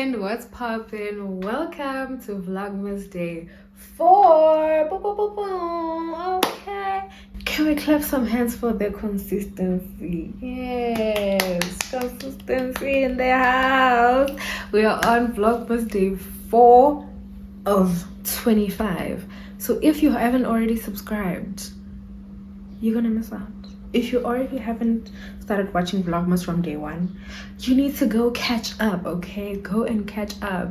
friend, what's poppin'? Welcome to Vlogmas Day 4. Boom, boom, boom, boom. Okay. Can we clap some hands for the consistency? Yes, consistency in the house. We are on Vlogmas Day 4 of 25. So if you haven't already subscribed, you're gonna miss out. If you already haven't started watching Vlogmas from day 1, you need to go catch up, okay? Go and catch up.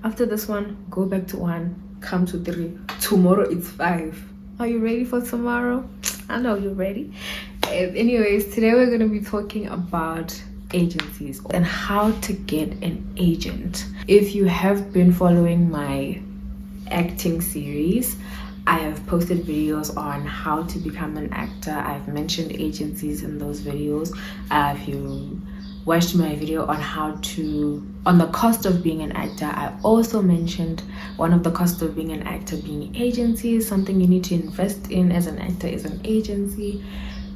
After this one, go back to 1, come to 3. Tomorrow it's 5. Are you ready for tomorrow? I know you're ready. Anyways, today we're going to be talking about agencies and how to get an agent. If you have been following my acting series, I have posted videos on how to become an actor. I've mentioned agencies in those videos. If you watched my video on the cost of being an actor, I also mentioned one of the costs of being an actor being agencies. Something you need to invest in as an actor is an agency.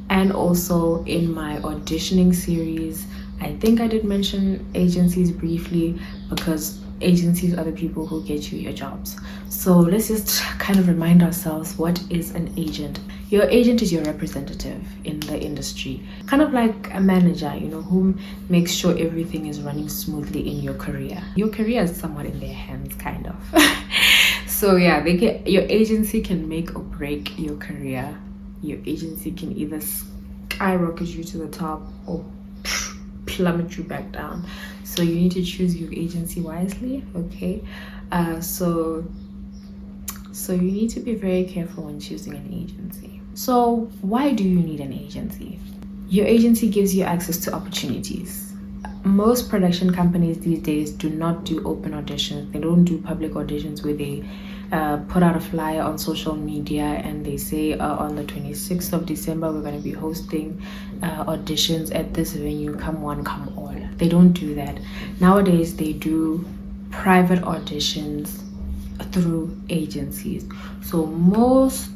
And also in my auditioning series, I think I did mention agencies briefly, because agencies are the people who get you your jobs. So let's just kind of remind ourselves, what is an agent? Your agent is your representative in the industry, kind of like a manager, you know, who makes sure everything is running smoothly in your career. Your career is somewhat in their hands, kind of. So yeah, your agency can make or break your career. Your agency can either skyrocket you to the top or plummet you back down. So you need to choose your agency wisely, okay? So you need to be very careful when choosing an agency. So why do you need an agency? Your agency gives you access to opportunities. Most production companies these days do not do open auditions. They don't do public auditions where they put out a flyer on social media and they say on the 26th of December we're going to be hosting auditions at this venue, come one, come all. They don't do that. Nowadays they do private auditions through agencies. So most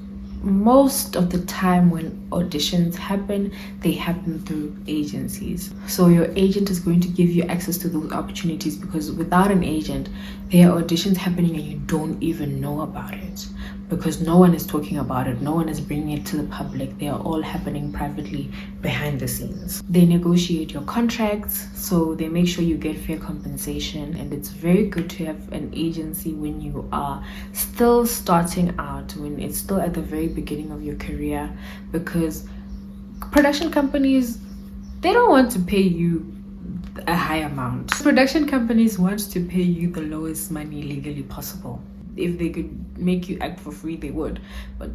of the time when auditions happen, they happen through agencies. So your agent is going to give you access to those opportunities, because without an agent, there are auditions happening and you don't even know about it, because no one is talking about it, no one is bringing it to the public. They are all happening privately behind the scenes. They negotiate your contracts, so they make sure you get fair compensation. And it's very good to have an agency when you are still starting out, when it's still at the very beginning of your career, because production companies, they don't want to pay you a high amount. Production companies want to pay you the lowest money legally possible. If they could make you act for free, they would, but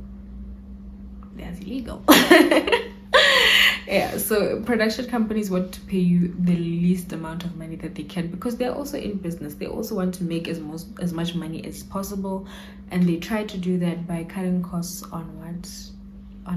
that's illegal. Yeah, so production companies want to pay you the least amount of money that they can, because they're also in business. They also want to make as much money as possible, and they try to do that by cutting costs on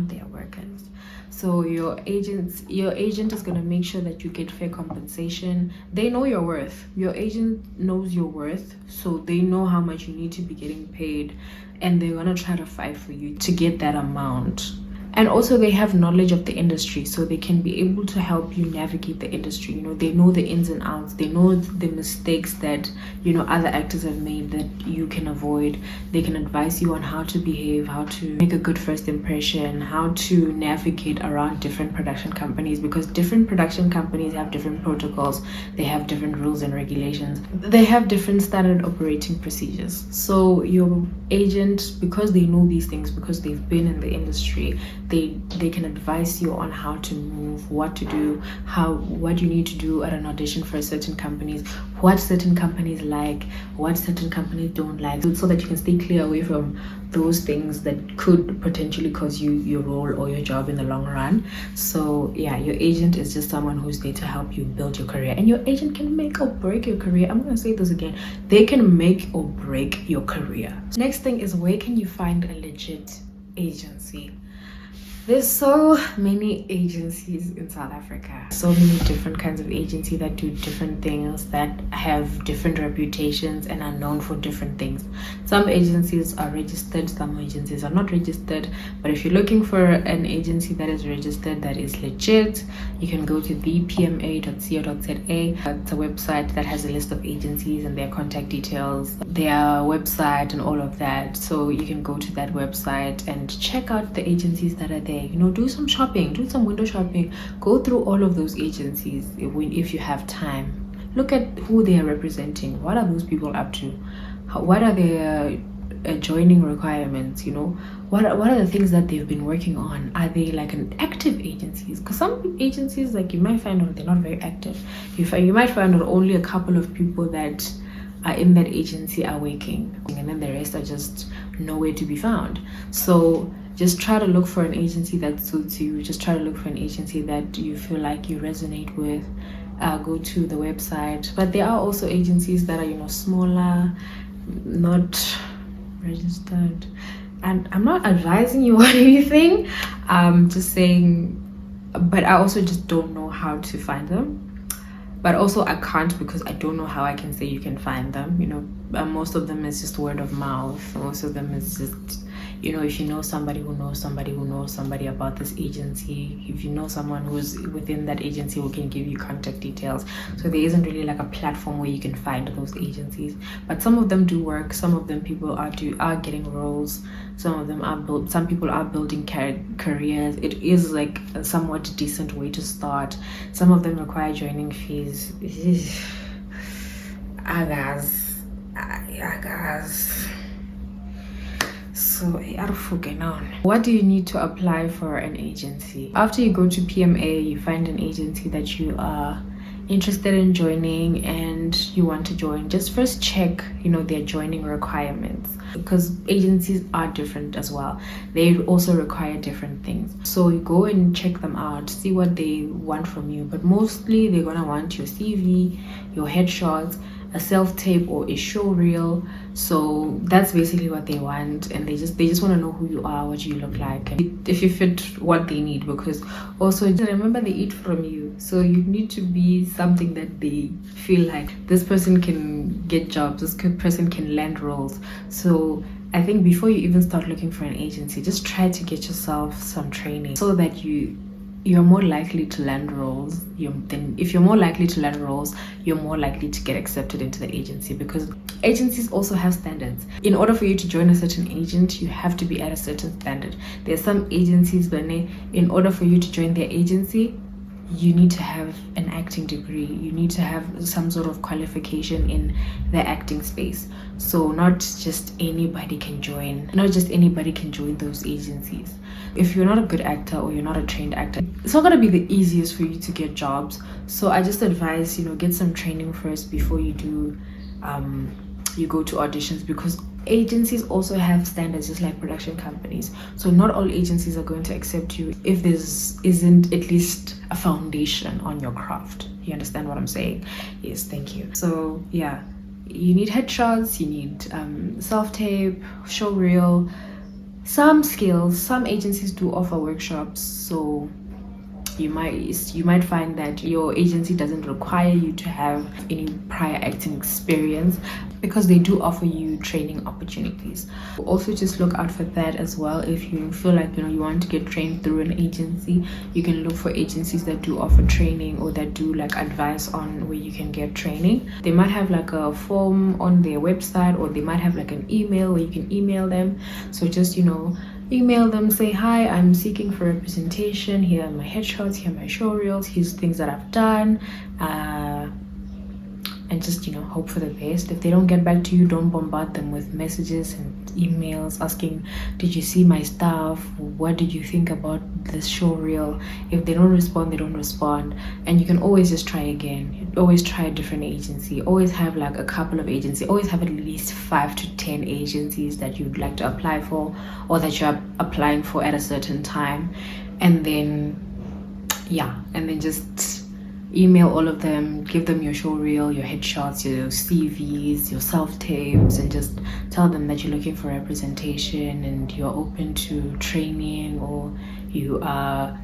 their workers. So your agent is going to make sure that you get fair compensation. They know your worth. Your agent knows your worth, so they know how much you need to be getting paid, and they're going to try to fight for you to get that amount. And also they have knowledge of the industry, so they can be able to help you navigate the industry. You know, they know the ins and outs. They know the mistakes that, you know, other actors have made that you can avoid. They can advise you on how to behave, how to make a good first impression, how to navigate around different production companies, because different production companies have different protocols. They have different rules and regulations. They have different standard operating procedures. So your agent, because they know these things, because they've been in the industry, they can advise you on how to move, what to do, what you need to do at an audition for certain companies, what certain companies like, what certain companies don't like, so that you can stay clear away from those things that could potentially cause you your role or your job in the long run. So yeah, your agent is just someone who's there to help you build your career, and your agent can make or break your career. I'm going to say this again. They can make or break your career. Next thing is, where can you find a legit agency? There's so many agencies in South Africa, so many different kinds of agencies that do different things, that have different reputations and are known for different things. Some agencies are registered, some agencies are not registered, but if you're looking for an agency that is registered, that is legit, you can go to thepma.co.za. It's a website that has a list of agencies and their contact details, their website and all of that. So you can go to that website and check out the agencies that are there. You know, do some shopping, do some window shopping, go through all of those agencies if you have time. Look at who they are representing. What are those people up to? What are their joining requirements? You know, what are the things that they've been working on? Are they like an active agencies? Because some agencies, like, you might find out they're not very active. You might find out only a couple of people that are in that agency are working, and then the rest are just nowhere to be found. So just try to look for an agency that suits you. Just try to look for an agency that you feel like you resonate with. Go to the website. But there are also agencies that are, you know, smaller, not registered, and I'm not advising you on anything. I'm just saying, but I also just don't know how to find them. But also I can't, because I don't know how I can say you can find them. You know, most of them is just word of mouth. Most of them is just, you know, if you know somebody who knows somebody who knows somebody about this agency, if you know someone who's within that agency who can give you contact details. So there isn't really like a platform where you can find those agencies. But some of them do work. Some of them people are getting roles. Some of them some people are building careers. It is like a somewhat decent way to start. Some of them require joining fees. Agas. So what do you need to apply for an agency? After you go to PMA, you find an agency that you are interested in joining and you want to join. Just first check, you know, their joining requirements, because agencies are different as well. They also require different things. So you go and check them out, see what they want from you. But mostly they're gonna want your CV, your headshots, a self-tape or a show reel. So that's basically what they want, and they just want to know who you are, what you look like, and if you fit what they need. Because also remember, they eat from you, so you need to be something that they feel like this person can get jobs, this person can land roles. So I think before you even start looking for an agency, just try to get yourself some training so that you're more likely to land roles. If you're more likely to land roles, you're more likely to get accepted into the agency, because agencies also have standards. In order for you to join a certain agent, you have to be at a certain standard. There's some agencies where in order for you to join their agency, you need to have an acting degree. You need to have some sort of qualification in the acting space. So not just anybody can join. Not just anybody can join those agencies. If you're not a good actor or you're not a trained actor, it's not going to be the easiest for you to get jobs. So I just advise, you know, get some training first before you do you go to auditions, because agencies also have standards just like production companies. So not all agencies are going to accept you if there isn't at least a foundation on your craft. You understand what I'm saying? Yes, thank you. So yeah, you need headshots, you need self-tape, show reel, some skills. Some agencies do offer workshops, so you might find that your agency doesn't require you to have any prior acting experience, because they do offer you training opportunities. Also just look out for that as well. If you feel like, you know, you want to get trained through an agency, you can look for agencies that do offer training or that do like advice on where you can get training. They might have like a form on their website, or they might have like an email where you can email them. So just, you know, email them, say, hi, I'm seeking for representation, here are my headshots, here are my show reels, here's things that I've done, and just, you know, hope for the best. If they don't get back to you, don't bombard them with messages and emails asking, did you see my stuff, what did you think about this show reel? If they don't respond, they don't respond, and you can always just try again. Always try a different agency. Always have like a couple of agencies. Always have at least 5 to 10 agencies that you'd like to apply for, or that you're applying for at a certain time. And then just email all of them, give them your show reel, your headshots, your CVs, your self-tapes, and just tell them that you're looking for representation and you're open to training, or you are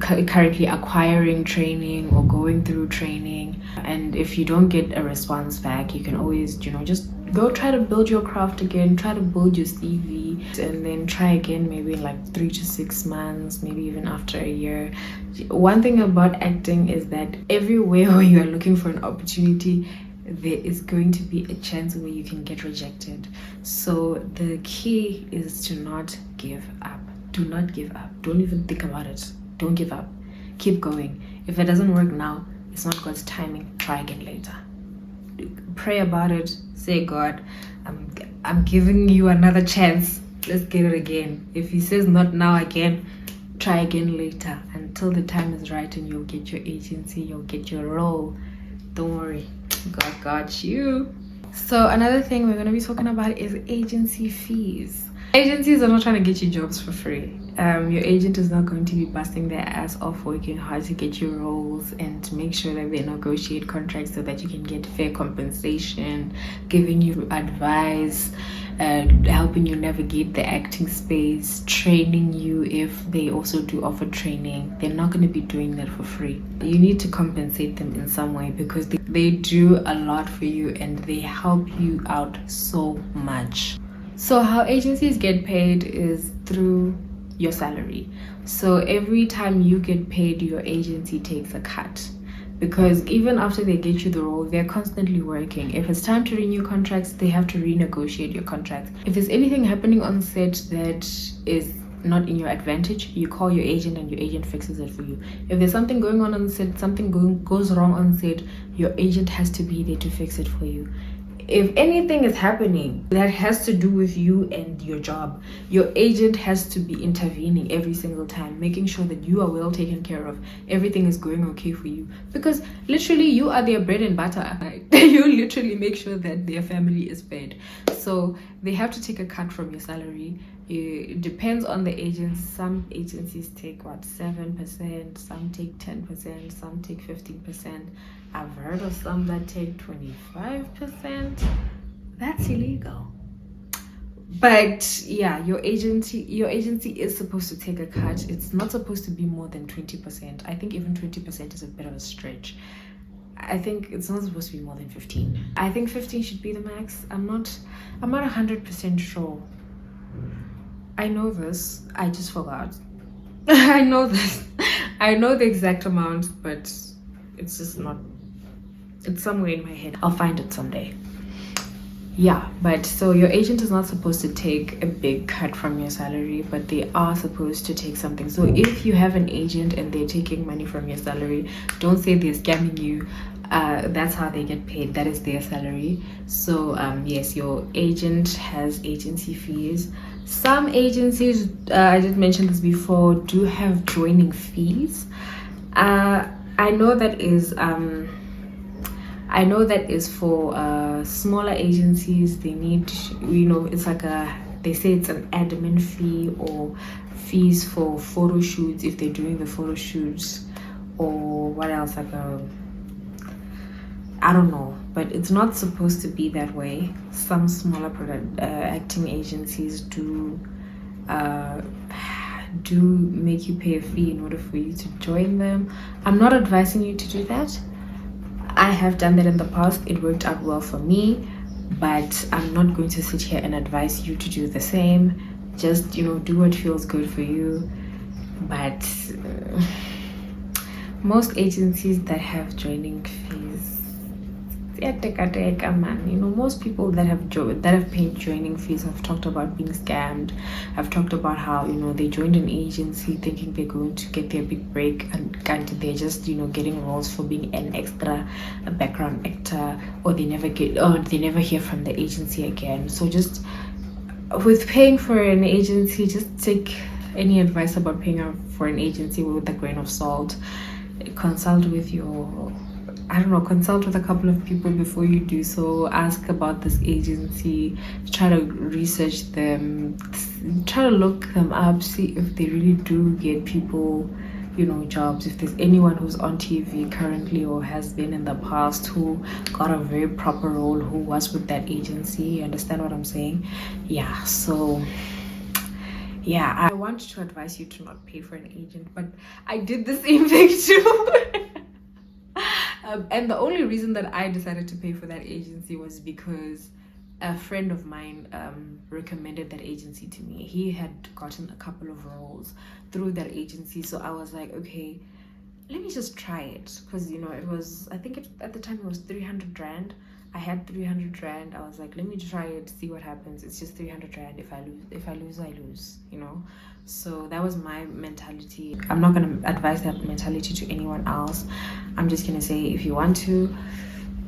currently acquiring training or going through training, and if you don't get a response back, you can always, you know, just go try to build your craft again, try to build your CV, and then try again maybe in like 3 to 6 months, maybe even after a year. One thing about acting is that everywhere where you are looking for an opportunity, there is going to be a chance where you can get rejected. So the key is to not give up. Do not give up. Don't even think about it. Don't give up. Keep going. If it doesn't work now, it's not God's timing. Try again later. Pray about it. Say, God, I'm giving you another chance. Let's get it again. If he says not now again, try again later, until the time is right and you'll get your agency, you'll get your role. Don't worry. God got you. So another thing we're going to be talking about is agency fees. Agencies are not trying to get you jobs for free. Your agent is not going to be busting their ass off working hard to get you roles and to make sure that they negotiate contracts so that you can get fair compensation, giving you advice, helping you navigate the acting space, training you if they also do offer training. They're not going to be doing that for free. You need to compensate them in some way because they do a lot for you and they help you out so much. So how agencies get paid is through your salary. So every time you get paid, your agency takes a cut, because even after they get you the role, they're constantly working. If it's time to renew contracts, they have to renegotiate your contracts. If there's anything happening on set that is not in your advantage, you call your agent and your agent fixes it for you. If there's something going on set, something goes wrong on set, your agent has to be there to fix it for you. If anything is happening that has to do with you and your job, your agent has to be intervening every single time, making sure that you are well taken care of, everything is going okay for you, because literally you are their bread and butter. You literally make sure that their family is fed. So they have to take a cut from your salary. It depends on the agents. Some agencies take 7%, some take 10%, some take 15%. I've heard of some that take 25%. That's illegal. But yeah, your agency is supposed to take a cut. It's not supposed to be more than 20%. I think even 20% is a bit of a stretch. I think it's not supposed to be more than 15. I think 15 should be the max. I'm not 100% sure. I know this. I just forgot. I know this. I know the exact amount, but it's just not. It's somewhere in my head. I'll find it someday. Yeah, but so your agent is not supposed to take a big cut from your salary, but they are supposed to take something. So if you have an agent and they're taking money from your salary, don't say they're scamming you. That's how they get paid. That is their salary. So yes, your agent has agency fees. Some agencies, I did mention this before, do have joining fees. I know that is for smaller agencies. They need, it's like they say it's an admin fee or fees for photo shoots if they're doing the photo shoots, or what else, I don't know, but it's not supposed to be that way. Some smaller acting agencies do make you pay a fee in order for you to join them. I'm not advising you to do that. I have done that in the past. It worked out well for me, but I'm not going to sit here and advise you to do the same. Just, do what feels good for you. But most agencies that have joining fees, most people that have paid joining fees have talked about being scammed. Have talked about how they joined an agency thinking they're going to get their big break, and they're just getting roles for being an extra, a background actor, or they never hear from the agency again. So just with paying for an agency, just take any advice about paying for an agency with a grain of salt. Consult with a couple of people before you do so. Ask about this agency, try to research them, try to look them up, see if they really do get people jobs. If there's anyone who's on TV currently or has been in the past who got a very proper role, who was with that agency. You understand what I'm saying? Yeah, so yeah, I want to advise you to not pay for an agent, but I did the same thing too. And the only reason that I decided to pay for that agency was because a friend of mine recommended that agency to me. He had gotten a couple of roles through that agency, so I was like, okay, let me just try it, because you know, it was, I think at the time it was 300 rand. I had 300 rand. I was like, let me try it, see what happens. It's just 300 rand. If I lose, I lose, you know. So that was my mentality. I'm not going to advise that mentality to anyone else. I'm just going to say, if you want to,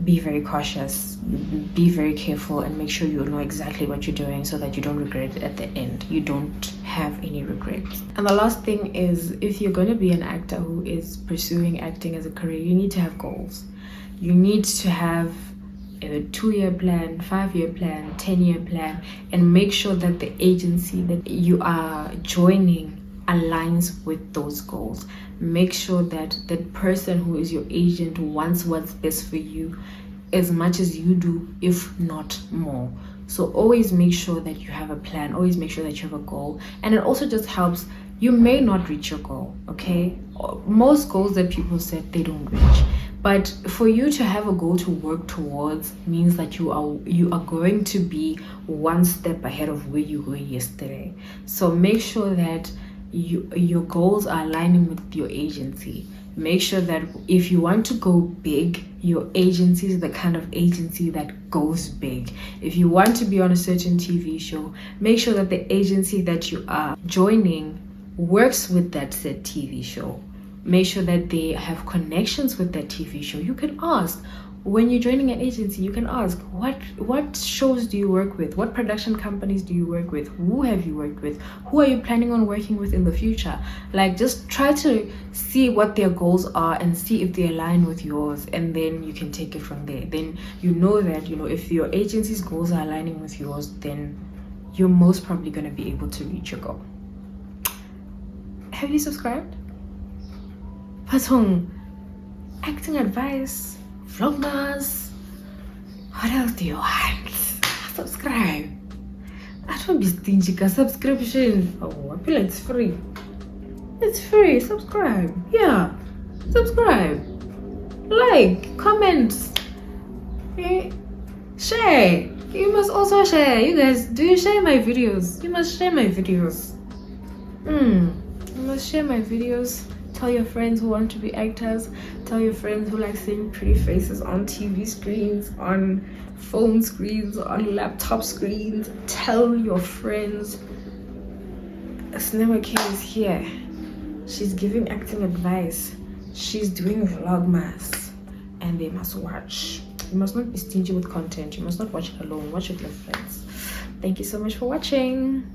be very cautious, be very careful, and make sure you know exactly what you're doing so that you don't regret it at the end. You don't have any regrets. And the last thing is, if you're going to be an actor who is pursuing acting as a career, you need to have goals. You need to have a 2-year plan, 5-year plan, 10-year plan, and make sure that the agency that you are joining aligns with those goals. Make sure that the person who is your agent wants what's best for you as much as you do, if not more. So always make sure that you have a plan, always make sure that you have a goal. And it also just helps, you may not reach your goal, okay? Most goals that people set, they don't reach. But for you to have a goal to work towards means that you are going to be one step ahead of where you were yesterday. So make sure that your goals are aligning with your agency. Make sure that if you want to go big, your agency is the kind of agency that goes big. If you want to be on a certain TV show, make sure that the agency that you are joining works with that said TV show. Make sure that they have connections with that TV show. You can ask, when you're joining an agency, you can ask, what shows do you work with? What production companies do you work with? Who have you worked with? Who are you planning on working with in the future? Like, just try to see what their goals are and see if they align with yours, and then you can take it from there. Then you know that, you know, if your agency's goals are aligning with yours, then you're most probably going to be able to reach your goal. Have you subscribed? Patong, acting advice, VLOGMAS. What else do you want? Subscribe. I don't be stingy, cause subscription. Oh, I feel like it's free. It's free. Subscribe. Yeah. Subscribe. Like, comment. Share. You must also share. You guys, do you share my videos? You must share my videos. You must share my videos. Tell your friends who want to be actors. Tell your friends who like seeing pretty faces on TV screens, on phone screens, on laptop screens. Tell your friends. Snemakay is here. She's giving acting advice. She's doing VLOGMAS. And they must watch. You must not be stingy with content. You must not watch it alone. Watch it with your friends. Thank you so much for watching.